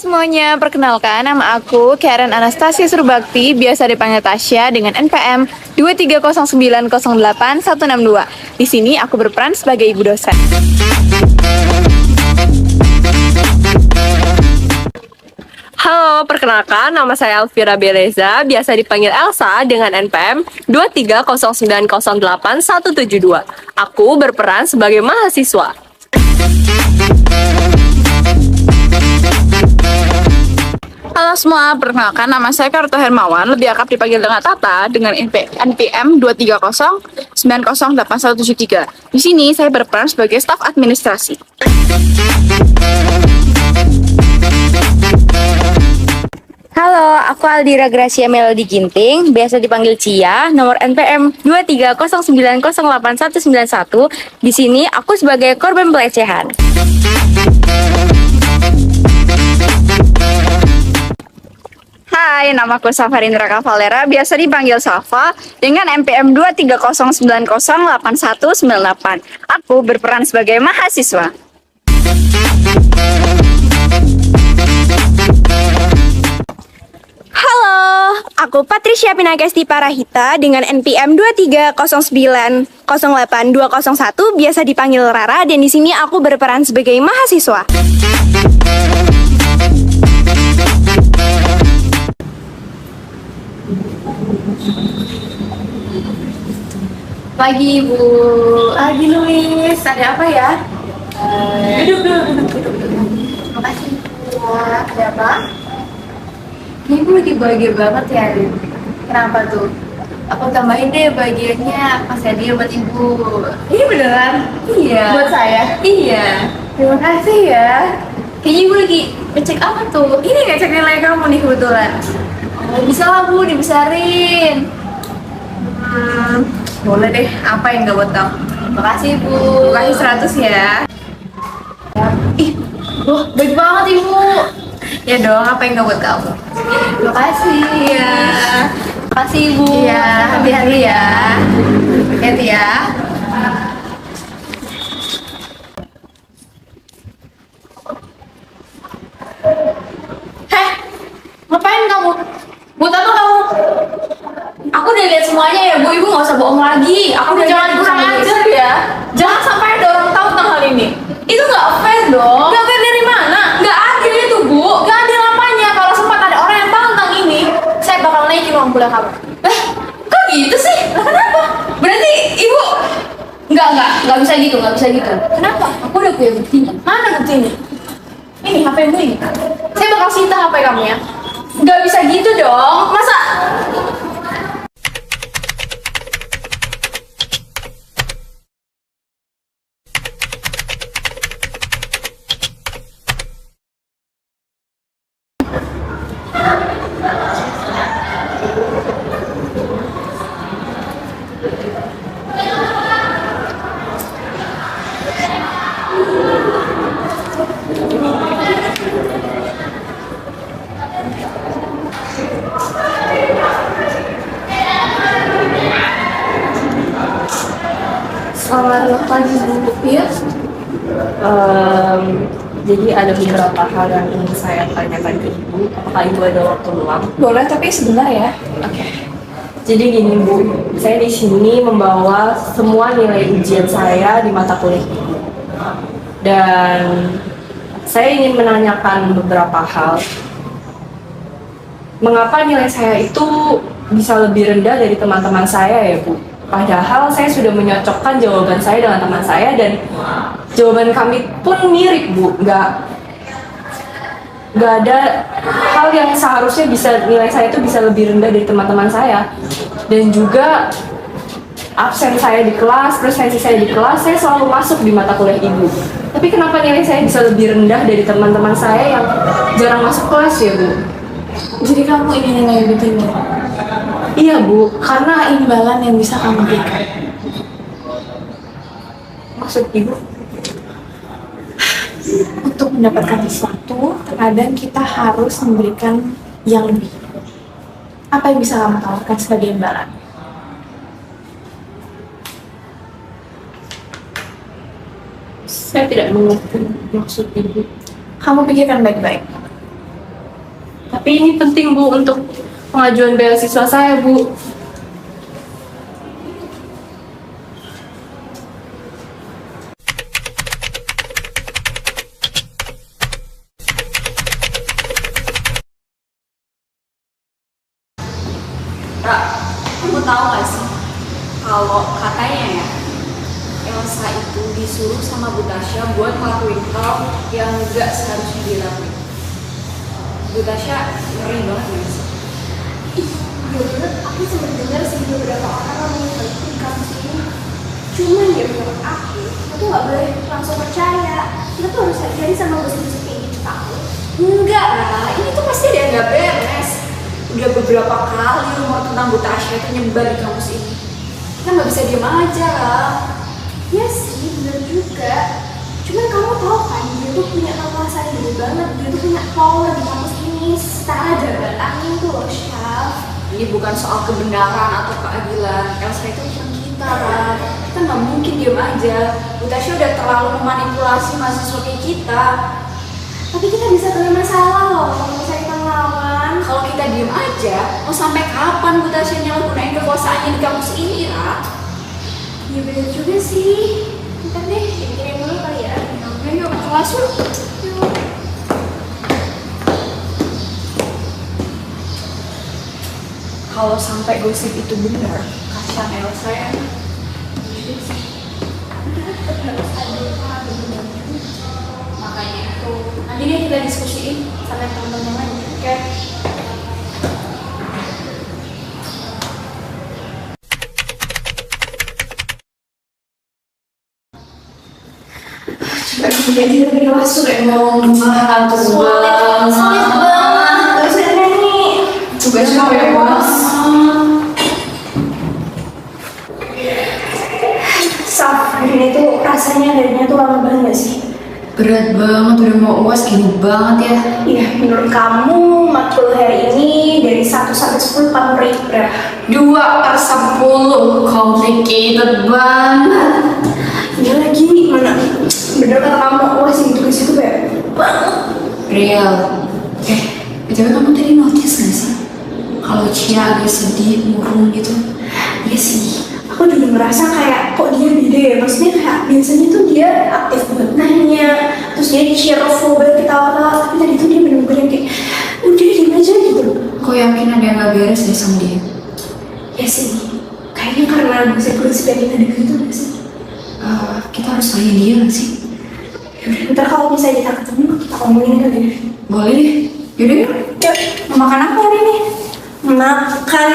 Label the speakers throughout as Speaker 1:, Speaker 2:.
Speaker 1: Semuanya, perkenalkan nama aku Karen Anastasia Surbakti, biasa dipanggil Tasya dengan NPM 230908162. Di sini aku berperan sebagai ibu dosen.
Speaker 2: Halo, perkenalkan nama saya Elvira Beleza, biasa dipanggil Elsa dengan NPM 230908172. Aku berperan sebagai mahasiswa.
Speaker 1: Halo semua, perkenalkan nama saya Karto Hermawan, lebih akrab dipanggil dengan Tata dengan NPM 230908173. Di sini saya berperan sebagai staf administrasi.
Speaker 3: Halo, aku Aldira Gracia Melody Ginting, biasa dipanggil Cia, nomor NPM 230908191. Di sini aku sebagai korban pelecehan.
Speaker 1: Hai, namaku Safarindra Kavalera, biasa dipanggil Safa dengan NPM 230908198. Aku berperan sebagai mahasiswa.
Speaker 3: Halo, aku Patricia Pinakesti Parahita dengan NPM 230908201, biasa dipanggil Rara, dan di sini aku berperan sebagai mahasiswa.
Speaker 1: Pagi Ibu, lagi nulis, ada apa ya? Duduk. Makasih Bu. Ada apa? Ibu lagi bahagia banget ya, Rin. Kenapa tuh? Aku tambahin deh bahagianya, kasih hadiah buat Ibu. Ini beneran? Iya. Buat saya? Iya. Terima kasih ya. Kayaknya Ibu lagi ngecek apa tuh? Ini ngecek nilai kamu nih kebetulan. Oh, bisa lah Bu, dibesarin. Boleh deh, apa yang nggak buat kamu? Makasih Bu. Kasih 100 ya. Ih, wah baik banget Ibu. Ya dong, apa yang nggak buat kamu? Makasih ya. Makasih Ibu. Iya, hati-hati ya. Hati-hati ya. Heh, ngapain kamu? Buat apa kamu? Aku udah lihat semuanya ya Bu, Ibu nggak usah bohong lagi. Aku udah jangan kurang ajar ya. Jangan sampai ada orang tahu tentang hal ini. Itu nggak fair dong. Nggak fair dari mana? Nggak adil itu Bu. Nggak adil apanya? Kalau sempat ada orang yang tahu tentang ini, saya bakal naikin uang kuliah kamu. Kok gitu sih? Lah kenapa? Berarti Ibu nggak bisa gitu, nggak bisa gitu. Kenapa? Aku udah punya buktinya. Mana buktinya? Ini HP mu ini. Saya bakal sita HP kamu ya. Nggak bisa gitu dong. Masa? Selamat pagi Bu. Iya.
Speaker 2: Jadi ada beberapa hal yang ingin saya tanyakan ke Ibu. Apakah Ibu ada waktu luang?
Speaker 1: Boleh, tapi sebentar ya.
Speaker 2: Oke. Jadi gini Bu, saya di sini membawa semua nilai ujian saya di mata kuliah Ibu. Dan saya ingin menanyakan beberapa hal. Mengapa nilai saya itu bisa lebih rendah dari teman-teman saya ya Bu? Padahal saya sudah menyocokkan jawaban saya dengan teman saya dan jawaban kami pun mirip Bu. Nggak ada hal yang seharusnya bisa nilai saya itu bisa lebih rendah dari teman-teman saya. Dan juga absen saya di kelas, presensi saya di kelas, saya selalu masuk di mata kuliah Ibu. Tapi kenapa nilai saya bisa lebih rendah dari teman-teman saya yang jarang masuk kelas ya Bu?
Speaker 1: Jadi kamu ingin nilai lebih tinggi?
Speaker 2: Iya Bu,
Speaker 1: Karena imbalan yang bisa kamu berikan.
Speaker 2: maksud Ibu?
Speaker 1: Untuk mendapatkan sesuatu, terkadang kita harus memberikan yang lebih. Apa yang bisa kamu tawarkan sebagai imbalan?
Speaker 2: Saya tidak mengerti maksud Ibu.
Speaker 1: Kamu pikirkan baik-baik.
Speaker 2: Tapi ini penting Bu untuk pengajuan beasiswa saya Bu.
Speaker 1: Ra, kamu tahu gak sih kalau katanya ya Elsa itu disuruh sama Bu Tasya buat ngelakuin hal yang gak seharusnya dilakuin. Bu Tasya ngeri banget ya sih.
Speaker 4: Iya bener, aku sempat dengar sih beberapa orang yang di kampus ini. Cuman ya menurut aku, kita tuh gak boleh langsung percaya. Kita tuh harus hati-hati sama gosip-gosip kayak gitu tahu.
Speaker 1: Enggak lah, ini tuh pasti ada yang gak beres. Udah beberapa kali rumor tentang Bu Tasya itu nyebar di kampus ini. Kita gak bisa diem aja lah.
Speaker 4: Iya sih, bener juga. Cuman kamu tahu kan, dia tuh punya kekuasaan gede banget. Dia tuh punya power di kampus ini secara jabatannya tuh loh, Syaf.
Speaker 1: Ini bukan soal kebenaran atau keadilan. Elsa itu bukan kita lah. Kita nggak mungkin diem aja. Bu Tasya udah terlalu memanipulasi mahasiswa kayak kita.
Speaker 4: Tapi kita bisa kena masalah loh kalau misalnya kita ngelawan.
Speaker 1: Kalau kita diem aja, mau sampai kapan Bu Tasya nyalahgunain kekuasaannya di kampus ini, Ra?
Speaker 4: Iya bener juga sih. Ntar deh, pikirin dulu kali ya.
Speaker 1: Ayo ke kelas yuk.
Speaker 4: Yuk.
Speaker 1: Kalau sampai gosip itu benar, kasihan Elsa ya. Makanya itu nanti deh kita diskusiin sama teman-teman lain. Oke? Jadi lebih masuk emang ngantuk banget.
Speaker 4: Sulit banget. Terus ada nih.
Speaker 1: Tugasnya bebas.
Speaker 4: Saf, hari ini tuh rasanya darinya tuh lama banget gak sih?
Speaker 1: Berat banget, udah mau UAS gini banget ya.
Speaker 4: Iya, menurut kamu matkul hari ini dari 1 sampai 10 kamu rate berapa?
Speaker 1: 2/10, complicated banget.
Speaker 4: Iya lagi, mana? Bener kata kamu, UAS yang tugas itu banyak banget.
Speaker 1: Real. BTW kamu tadi notice gak sih? Kalau Cia agak sedih, murung gitu.
Speaker 4: Iya sih, aku juga merasa kayak kok dia beda ya. Maksudnya kayak biasanya tuh dia aktif banget nanya, terus dia cheerful banget ketawa-tawa. Tapi tadi tuh dia bener-bener yang kayak udah diem aja gitu.
Speaker 1: Kok yakin ada yang gak beres deh sama dia?
Speaker 4: Ya sih, kayaknya karena gosip-gosip yang kita dengar itu gak sih?
Speaker 1: Kita harus tanya dia gak sih?
Speaker 4: Yaudah, ntar kalau misalnya kita ketemu, kita ngomongin kali ya.
Speaker 1: Boleh deh. Yaudah yuk.
Speaker 4: Yuk, mau makan apa hari ini? Makan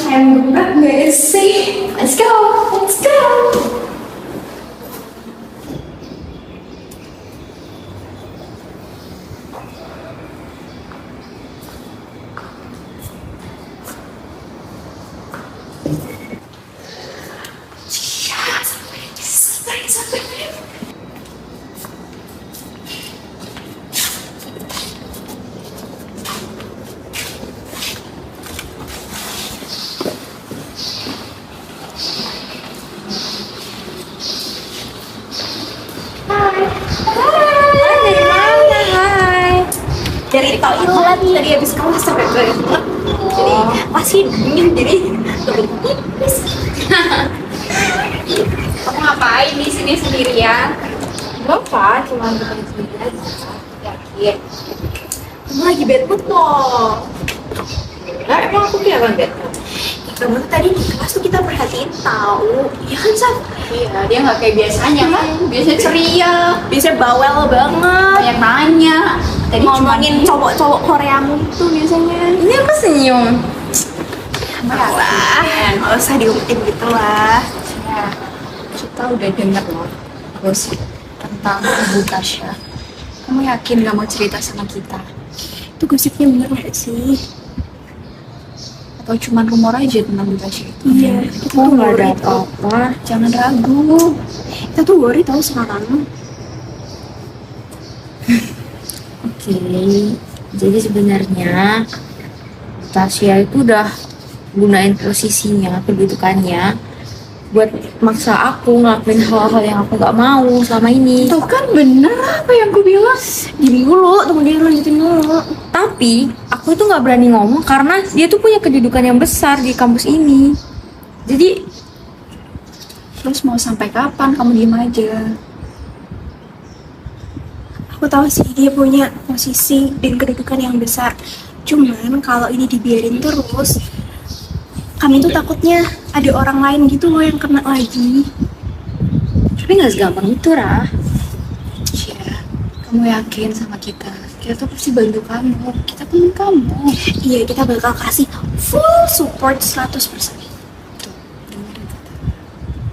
Speaker 4: ayam geprek gak sih? Let's go, let's go. Dari toilet tadi habis kelas sampai toilet, jadi masih dingin, jadi lebih tipis.
Speaker 1: Kamu ngapain di sini sendirian?
Speaker 2: Gak apa, cuma bukan sendiri aja.
Speaker 1: Yakin.
Speaker 4: Kamu lagi bad mood loh.
Speaker 2: Nah, emang aku kelihatan bad?
Speaker 4: Kamu tuh tadi di kelas tuh kita perhatiin tahu, iya kan Saf?
Speaker 1: Iya, dia nggak kayak biasanya kan. Biasanya ceria,
Speaker 4: Biasanya bawel banget.
Speaker 1: banyak nanya. Tadi
Speaker 4: Ngomongin cowok-cowok Koreamu itu biasanya.
Speaker 3: Ini aku senyum.
Speaker 4: Lah, nggak usah diumpetin gitu lah.
Speaker 1: Ya, kita udah denger loh gosip tentang Bu Tasya. Kamu yakin gak mau cerita sama kita?
Speaker 4: Itu gosipnya bener nggak sih?
Speaker 1: Atau cuma rumor aja tentang Bu Tasya itu?
Speaker 4: Iya, kita tuh
Speaker 3: Nggak ada
Speaker 4: worry tau.
Speaker 3: apa-apa.
Speaker 1: Jangan ragu.
Speaker 4: Kita tuh worry tahu sama kamu.
Speaker 3: Oke, jadi sebenarnya Tasya itu udah gunain posisinya, kedudukannya buat maksa aku ngelakuin hal-hal yang aku nggak mau selama ini.
Speaker 1: Tuh kan bener apa yang gue bilang.
Speaker 3: Gini dulu, tunggu dia lanjutin dulu. Tapi aku itu nggak berani ngomong karena dia tuh punya kedudukan yang besar di kampus ini. Jadi
Speaker 1: Terus mau sampai kapan kamu diem aja?
Speaker 4: Aku tahu sih dia punya posisi dan kedudukan yang besar. Cuman kalau ini dibiarin terus, kami tuh takutnya ada orang lain gitu loh yang kena lagi.
Speaker 3: tapi nggak segampang itu, Rah.
Speaker 1: Iya, kamu yakin sama kita? Kita tuh pasti bantu kamu. Kita temen kamu.
Speaker 4: Iya, kita bakal kasih full support 100%.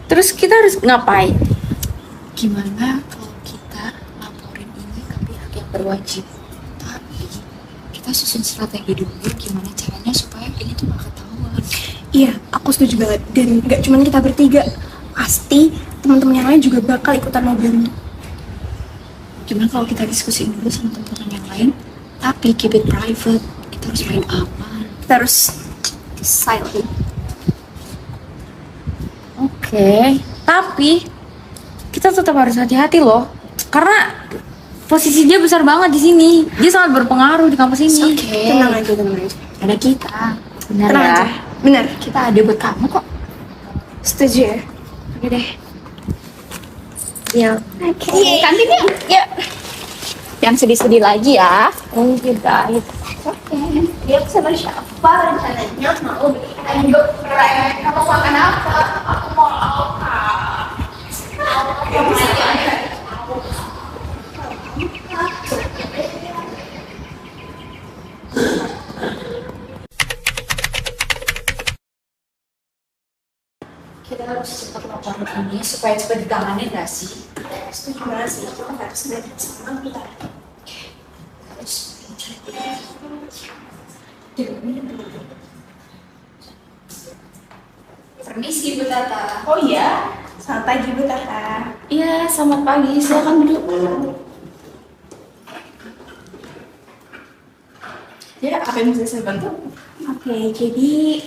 Speaker 3: Terus kita harus ngapain?
Speaker 1: Gimana kalau kita laporin ini ke pihak yang berwajib? Tapi kita susun strategi dulu gimana caranya supaya ini tuh gak ketahuan.
Speaker 4: Iya, aku setuju banget. Dan nggak cuma kita bertiga, pasti teman-teman yang lain juga bakal ikutan mau bantu.
Speaker 1: Gimana kalau kita diskusiin dulu sama teman-teman yang lain, tapi keep it private. Kita harus main aman.
Speaker 4: Kita harus silent.
Speaker 3: Oke, tapi kita tetap harus hati-hati loh, karena posisi dia besar banget di sini. Dia sangat berpengaruh di kampus ini.
Speaker 4: Tenang aja, tenang aja.
Speaker 1: Ada kita.
Speaker 3: Benar
Speaker 4: Tenang
Speaker 3: ya?
Speaker 4: aja. Bener,
Speaker 1: Kita ada buat kamu kok.
Speaker 4: setuju ya.
Speaker 3: Oke deh. Ya.
Speaker 1: Oke. Kantin ya. Ya. Yang sedih-sedih lagi ya.
Speaker 3: Thank you guys.
Speaker 4: Dia sama siapa rencananya mau bikin hidup keren? Kamu makan apa? Aku mau apa?
Speaker 1: Kita harus cepat laporin ini supaya cepat ditangani nggak sih?
Speaker 4: Setuju banget sih, kita harus belajar sama kita.
Speaker 1: Harus mencari. Permisi Bu Tata.
Speaker 4: Oh iya, selamat pagi Bu Tata.
Speaker 1: Iya, selamat pagi. Silakan duduk. Ya, apa yang bisa saya bantu?
Speaker 4: Oke, jadi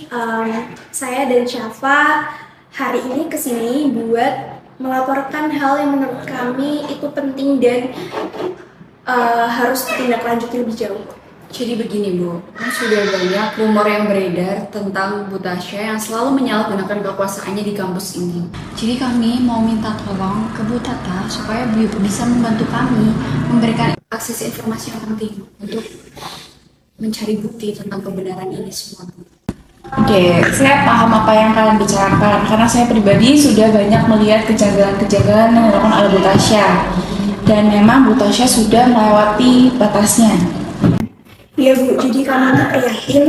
Speaker 4: saya dan Syafa hari ini kesini buat melaporkan hal yang menurut kami itu penting dan harus ditindaklanjuti lebih jauh.
Speaker 1: Jadi begini Bu, kan sudah banyak rumor yang beredar tentang Bu Tasya yang selalu menyalahgunakan kekuasaannya di kampus ini. Jadi kami mau minta tolong ke Bu Tata supaya beliau bisa membantu kami memberikan akses informasi yang penting untuk mencari bukti tentang kebenaran ini semua.
Speaker 5: Oke, saya paham apa yang kalian bicarakan karena saya pribadi sudah banyak melihat kejanggalan-kejanggalan yang dilakukan oleh Bu Tasya. Dan memang Bu Tasya sudah melewati batasnya.
Speaker 4: Iya Bu, jadi kami tuh prihatin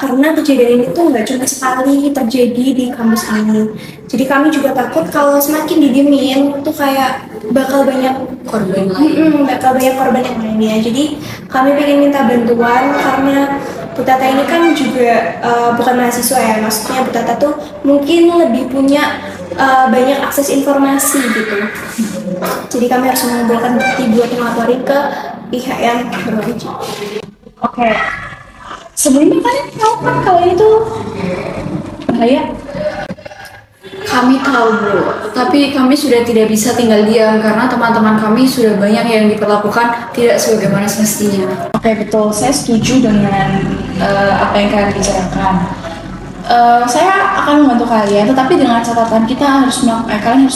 Speaker 4: karena kejadian ini tuh nggak cuma sekali terjadi di kampus ini. Jadi kami juga takut kalau semakin didiemin tuh kayak bakal banyak
Speaker 1: Korban lain.
Speaker 4: bakal banyak korban yang lainnya. Jadi kami pengen minta bantuan karena Bu Tata ini kan juga bukan mahasiswa ya, maksudnya Bu Tata tuh mungkin lebih punya banyak akses informasi gitu. Jadi kami harus mengumpulkan bukti buat melaporin ke pihak yang berwajib.
Speaker 5: Oke, sebelumnya kalian tahu kan kalau itu bahaya?
Speaker 1: Kami tahu Bu, tapi kami sudah tidak bisa tinggal diam karena teman-teman kami sudah banyak yang diperlakukan tidak sebagaimana semestinya.
Speaker 5: Oke, betul. Saya setuju dengan apa yang kalian bicarakan. Saya akan membantu kalian, tetapi dengan catatan kalian harus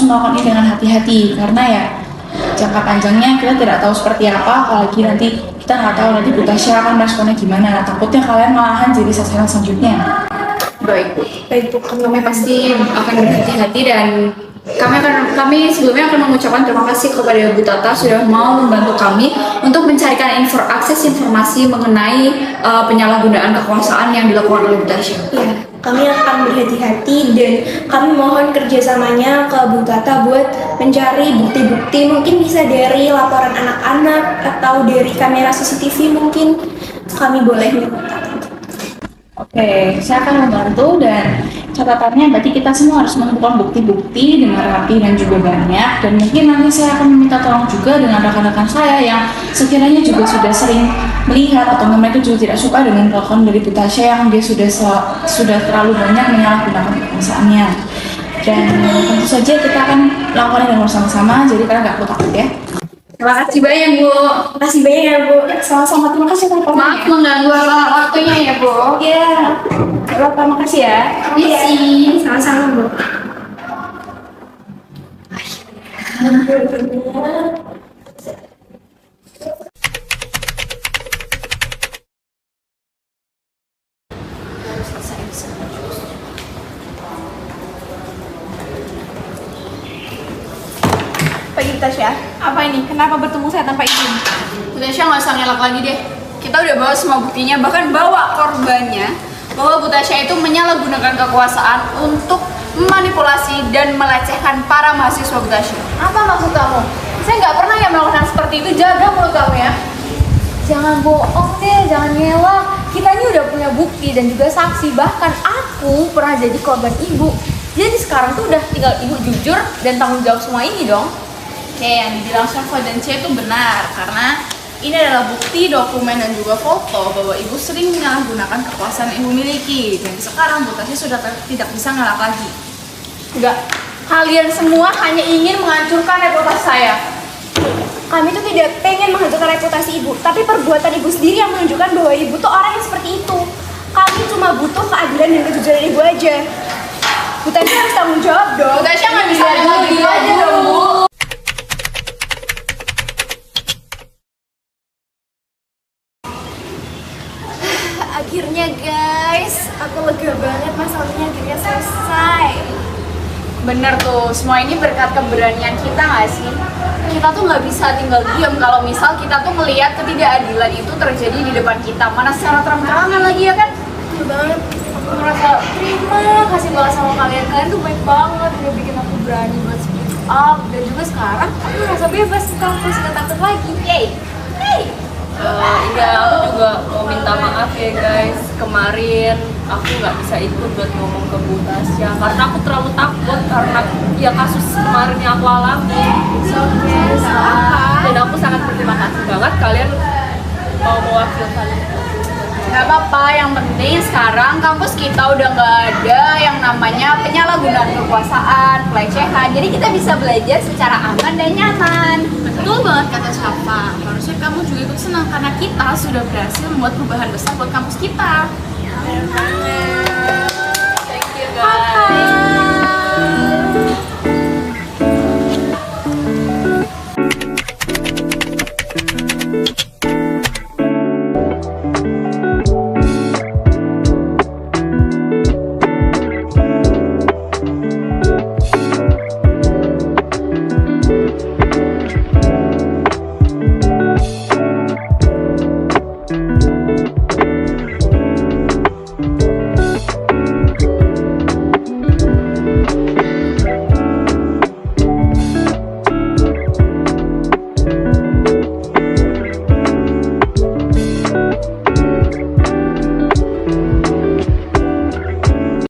Speaker 5: melakukan ini dengan hati-hati karena ya jangka panjangnya kita tidak tahu seperti apa, apalagi nanti kita nggak tahu nanti Bu Tasya akan responnya gimana. Takutnya kalian malahan jadi sasaran selanjutnya.
Speaker 1: Baik Bu.
Speaker 4: Baik Bu,
Speaker 1: Kami pasti akan berhati-hati dan kami sebelumnya akan mengucapkan terima kasih kepada Bu Tata sudah mau membantu kami untuk mencarikan akses informasi mengenai penyalahgunaan kekuasaan yang dilakukan oleh Bu Tasya.
Speaker 4: Iya, kami akan berhati-hati dan kami mohon kerjasamanya ke Bu Tata buat mencari bukti-bukti, mungkin bisa dari laporan anak-anak atau dari kamera CCTV mungkin kami boleh minta.
Speaker 5: Oke, saya akan membantu dan catatannya berarti kita semua harus mengumpulkan bukti-bukti dengan rapi dan juga banyak, dan mungkin nanti saya akan meminta tolong juga dengan rekan-rekan saya yang sekiranya juga sudah sering melihat atau mereka juga tidak suka dengan kelakuan dari Bu Tasya yang dia sudah terlalu banyak menyalahgunakan kekuasaannya. Dan tentu saja kita akan melakukannya dengan bersama-sama, jadi kalian nggak perlu takut ya.
Speaker 1: Terima kasih banyak Bu.
Speaker 4: Makasih banyak ya Bu. Sama-sama, terima kasih Bapak.
Speaker 1: Maaf mengganggu waktunya ya Bu.
Speaker 4: Iya. Bapak makasih ya.
Speaker 1: Iya.
Speaker 4: Sama-sama Bu.
Speaker 1: Pagi Tasya, apa ini? Kenapa bertemu saya tanpa izin? Tasya nggak usah ngelak lagi deh. Kita udah bawa semua buktinya, bahkan bawa korbannya, bahwa Bu Tasya itu menyalahgunakan kekuasaan untuk memanipulasi dan melecehkan para mahasiswa Bu Tasya. Apa maksud kamu? Saya nggak pernah yang melakukan seperti itu. Jaga mulut kamu ya. Jangan bohong deh, jangan ngelak. Kita ini udah punya bukti dan juga saksi. Bahkan aku pernah jadi korban ibu. Jadi sekarang tuh udah tinggal ibu jujur dan tanggung jawab semua ini dong. Oke, yang dibilang Syafa dan C itu benar karena ini adalah bukti, dokumen dan juga foto bahwa ibu sering menyalahgunakan kekuasaan yang ibu miliki. Dan sekarang Bu Tasya sudah tidak bisa ngelak lagi. Enggak, kalian semua hanya ingin menghancurkan reputasi saya.
Speaker 4: Kami tuh tidak pengen menghancurkan reputasi ibu, tapi perbuatan ibu sendiri yang menunjukkan bahwa ibu tuh orang yang seperti itu. Kami cuma butuh keadilan dan kejujuran ibu aja. Bu Tasya harus tanggung jawab dong.
Speaker 1: Bu Tasya nggak bisa gitu aja dong Bu.
Speaker 4: Akhirnya guys, aku lega banget masalahnya akhirnya selesai.
Speaker 1: Bener tuh, semua ini berkat keberanian kita nggak sih? Kita tuh nggak bisa tinggal diam kalau misal kita tuh melihat ketidakadilan itu terjadi di depan kita. Mana secara terang-terangan lagi ya kan?
Speaker 4: Betul banget.
Speaker 1: Aku merasa terima kasih banget sama kalian. Kalian tuh baik banget, udah bikin aku berani buat speak up. Dan juga sekarang aku merasa bebas, sekarang aku nggak takut lagi. Yay! Yay!
Speaker 2: Iya, aku juga mau minta maaf ya guys. Kemarin aku nggak bisa ikut buat ngomong ke Bu Tasya karena aku terlalu takut karena ya kasus kemarin yang aku alami. Dan aku sangat berterima kasih banget kalian mau mewakilkan.
Speaker 1: Gak apa-apa, yang penting sekarang kampus kita udah gak ada yang namanya penyalahgunaan kekuasaan, pelecehan. Jadi kita bisa belajar secara aman dan nyaman. Betul banget kata Syafa. Harusnya kamu juga ikut senang karena kita sudah berhasil membuat perubahan besar buat kampus kita.
Speaker 4: Bener banget.